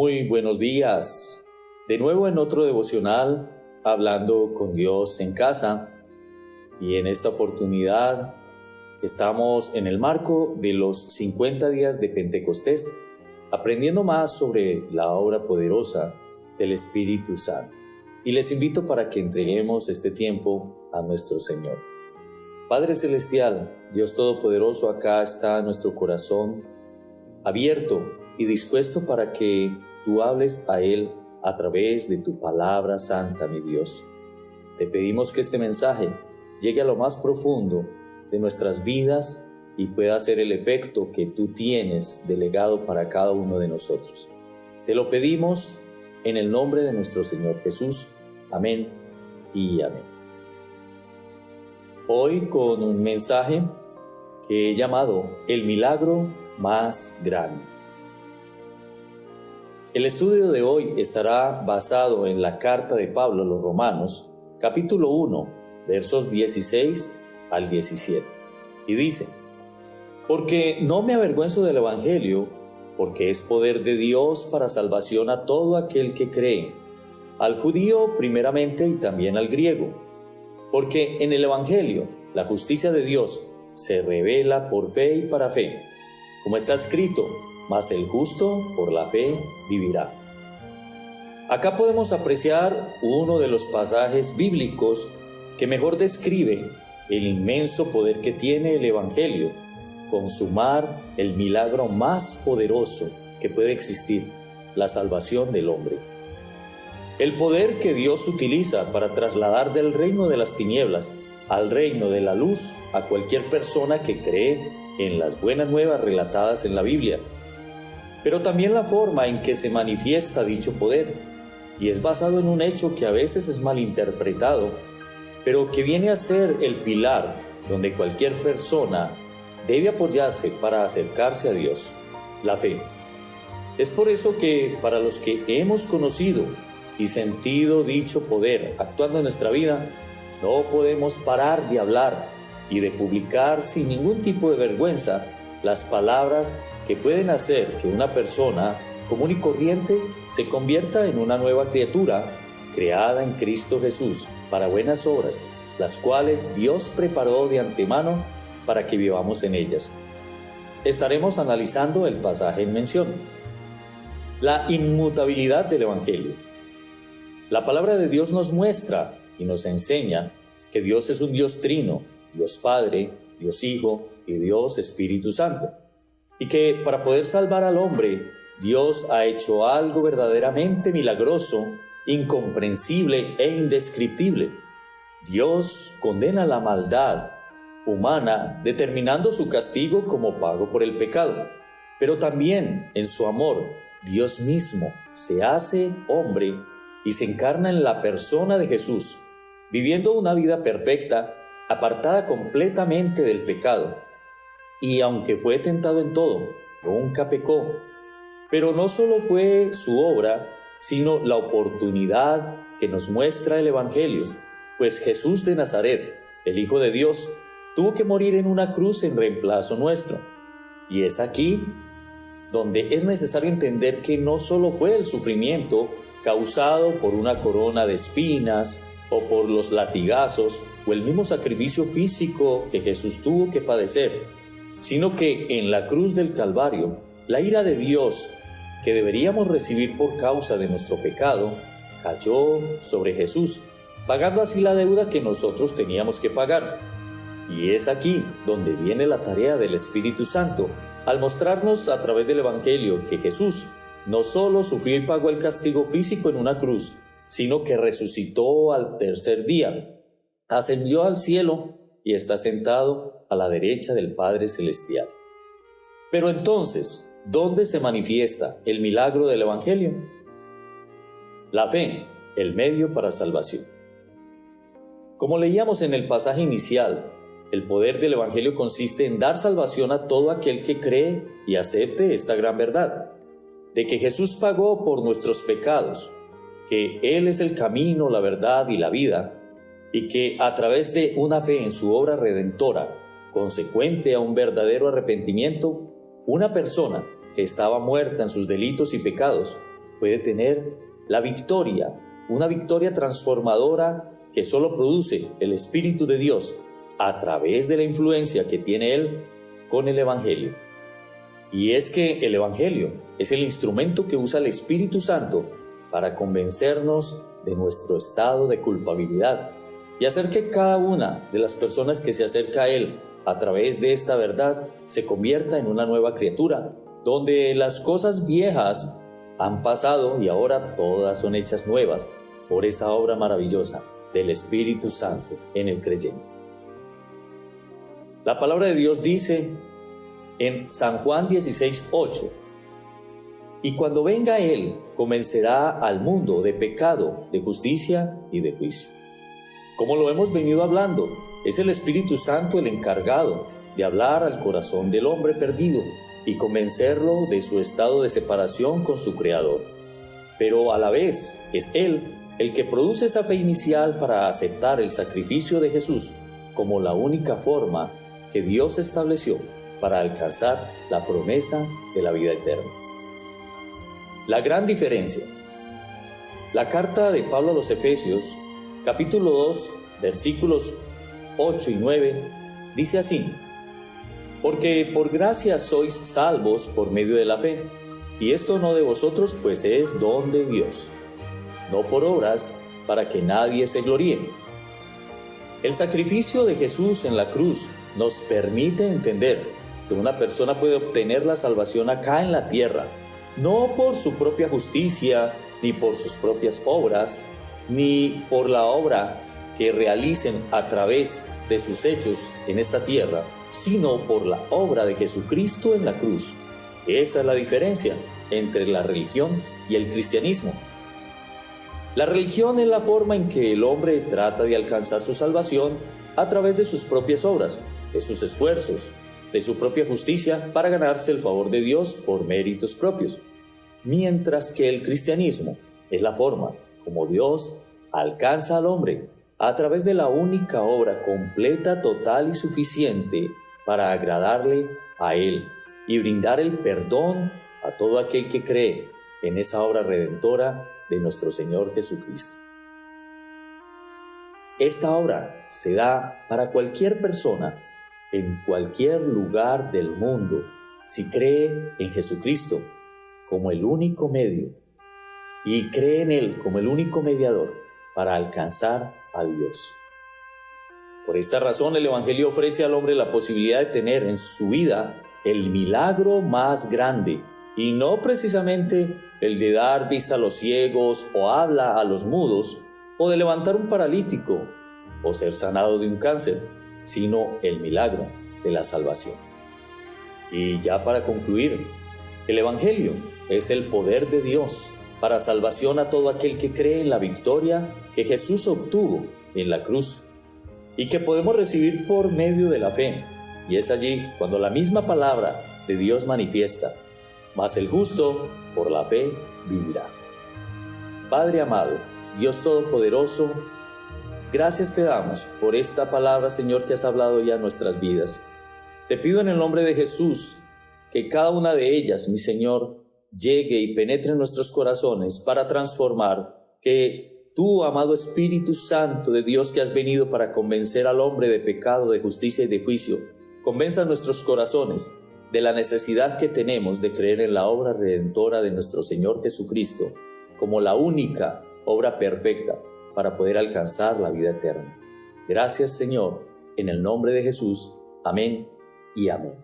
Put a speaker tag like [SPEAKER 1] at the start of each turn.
[SPEAKER 1] Muy buenos días. De nuevo en otro devocional, hablando con Dios en casa. Y en esta oportunidad estamos en el marco de los 50 días de Pentecostés, aprendiendo más sobre la obra poderosa del Espíritu Santo. Y les invito para que entreguemos este tiempo a nuestro Señor. Padre Celestial, Dios Todopoderoso, acá está nuestro corazón abierto y dispuesto para que tú hables a Él a través de tu palabra santa, mi Dios. Te pedimos que este mensaje llegue a lo más profundo de nuestras vidas y pueda hacer el efecto que tú tienes delegado para cada uno de nosotros. Te lo pedimos en el nombre de nuestro Señor Jesús. Amén y amén. Hoy con un mensaje que he llamado El milagro más grande. El estudio de hoy estará basado en la carta de Pablo a los Romanos, capítulo 1, versos 16 al 17. Y dice: Porque no me avergüenzo del Evangelio, porque es poder de Dios para salvación a todo aquel que cree, al judío primeramente y también al griego. Porque en el Evangelio la justicia de Dios se revela por fe y para fe, como está escrito: mas el justo por la fe vivirá. Acá podemos apreciar uno de los pasajes bíblicos que mejor describe el inmenso poder que tiene el Evangelio, consumar el milagro más poderoso que puede existir, la salvación del hombre. El poder que Dios utiliza para trasladar del reino de las tinieblas al reino de la luz a cualquier persona que cree en las buenas nuevas relatadas en la Biblia, pero también la forma en que se manifiesta dicho poder, y es basado en un hecho que a veces es malinterpretado, pero que viene a ser el pilar donde cualquier persona debe apoyarse para acercarse a Dios: la fe. Es por eso que para los que hemos conocido y sentido dicho poder actuando en nuestra vida, no podemos parar de hablar y de publicar sin ningún tipo de vergüenza las palabras que pueden hacer que una persona común y corriente se convierta en una nueva criatura creada en Cristo Jesús para buenas obras, las cuales Dios preparó de antemano para que vivamos en ellas. Estaremos analizando el pasaje en mención. La inmutabilidad del Evangelio. La palabra de Dios nos muestra y nos enseña que Dios es un Dios trino, Dios Padre, Dios Hijo y Dios Espíritu Santo, y que para poder salvar al hombre, Dios ha hecho algo verdaderamente milagroso, incomprensible e indescriptible. Dios condena la maldad humana determinando su castigo como pago por el pecado, pero también en su amor, Dios mismo se hace hombre y se encarna en la persona de Jesús, viviendo una vida perfecta, apartada completamente del pecado. Y aunque fue tentado en todo, nunca pecó. Pero no solo fue su obra, sino la oportunidad que nos muestra el Evangelio, pues Jesús de Nazaret, el Hijo de Dios, tuvo que morir en una cruz en reemplazo nuestro. Y es aquí donde es necesario entender que no solo fue el sufrimiento causado por una corona de espinas o por los latigazos o el mismo sacrificio físico que Jesús tuvo que padecer, sino que en la cruz del Calvario, la ira de Dios que deberíamos recibir por causa de nuestro pecado, cayó sobre Jesús, pagando así la deuda que nosotros teníamos que pagar. Y es aquí donde viene la tarea del Espíritu Santo, al mostrarnos a través del Evangelio que Jesús no solo sufrió y pagó el castigo físico en una cruz, sino que resucitó al tercer día, ascendió al cielo y está sentado a la derecha del Padre Celestial. Pero entonces, ¿dónde se manifiesta el milagro del Evangelio? La fe, el medio para salvación. Como leíamos en el pasaje inicial, el poder del Evangelio consiste en dar salvación a todo aquel que cree y acepte esta gran verdad, de que Jesús pagó por nuestros pecados, que Él es el camino, la verdad y la vida, y que a través de una fe en su obra redentora, consecuente a un verdadero arrepentimiento, una persona que estaba muerta en sus delitos y pecados puede tener la victoria, una victoria transformadora que solo produce el Espíritu de Dios a través de la influencia que tiene Él con el Evangelio. Y es que el Evangelio es el instrumento que usa el Espíritu Santo para convencernos de nuestro estado de culpabilidad y hacer que cada una de las personas que se acerca a Él a través de esta verdad se convierta en una nueva criatura, donde las cosas viejas han pasado y ahora todas son hechas nuevas por esa obra maravillosa del Espíritu Santo en el creyente. La palabra de Dios dice en San Juan 16:8: y cuando venga Él, convencerá al mundo de pecado, de justicia y de juicio. Como lo hemos venido hablando, es el Espíritu Santo el encargado de hablar al corazón del hombre perdido y convencerlo de su estado de separación con su Creador. Pero a la vez es Él el que produce esa fe inicial para aceptar el sacrificio de Jesús como la única forma que Dios estableció para alcanzar la promesa de la vida eterna. La gran diferencia. La carta de Pablo a los Efesios, capítulo 2, versículos 8 y 9, dice así: porque por gracia sois salvos por medio de la fe, y esto no de vosotros, pues es don de Dios, no por obras, para que nadie se gloríe. El sacrificio de Jesús en la cruz nos permite entender que una persona puede obtener la salvación acá en la tierra, no por su propia justicia, ni por sus propias obras, ni por la obra que realicen a través de sus hechos en esta tierra, sino por la obra de Jesucristo en la cruz. Esa es la diferencia entre la religión y el cristianismo. La religión es la forma en que el hombre trata de alcanzar su salvación a través de sus propias obras, de sus esfuerzos, de su propia justicia para ganarse el favor de Dios por méritos propios. Mientras que el cristianismo es la forma como Dios alcanza al hombre a través de la única obra completa, total y suficiente para agradarle a Él y brindar el perdón a todo aquel que cree en esa obra redentora de nuestro Señor Jesucristo. Esta obra se da para cualquier persona, en cualquier lugar del mundo, si cree en Jesucristo como el único medio y cree en Él como el único mediador para alcanzar a Dios. Por esta razón, el Evangelio ofrece al hombre la posibilidad de tener en su vida el milagro más grande, y no precisamente el de dar vista a los ciegos o habla a los mudos, o de levantar un paralítico o ser sanado de un cáncer, sino el milagro de la salvación. Y ya para concluir, el Evangelio es el poder de Dios para salvación a todo aquel que cree en la victoria que Jesús obtuvo en la cruz y que podemos recibir por medio de la fe. Y es allí cuando la misma palabra de Dios manifiesta: mas el justo por la fe vivirá. Padre amado, Dios Todopoderoso, gracias te damos por esta palabra, Señor, que has hablado ya en nuestras vidas. Te pido en el nombre de Jesús que cada una de ellas, mi Señor, llegue y penetre en nuestros corazones para transformar, que tú, amado Espíritu Santo de Dios, que has venido para convencer al hombre de pecado, de justicia y de juicio, convenza nuestros corazones de la necesidad que tenemos de creer en la obra redentora de nuestro Señor Jesucristo como la única obra perfecta para poder alcanzar la vida eterna. Gracias, Señor, en el nombre de Jesús. Amén y amén.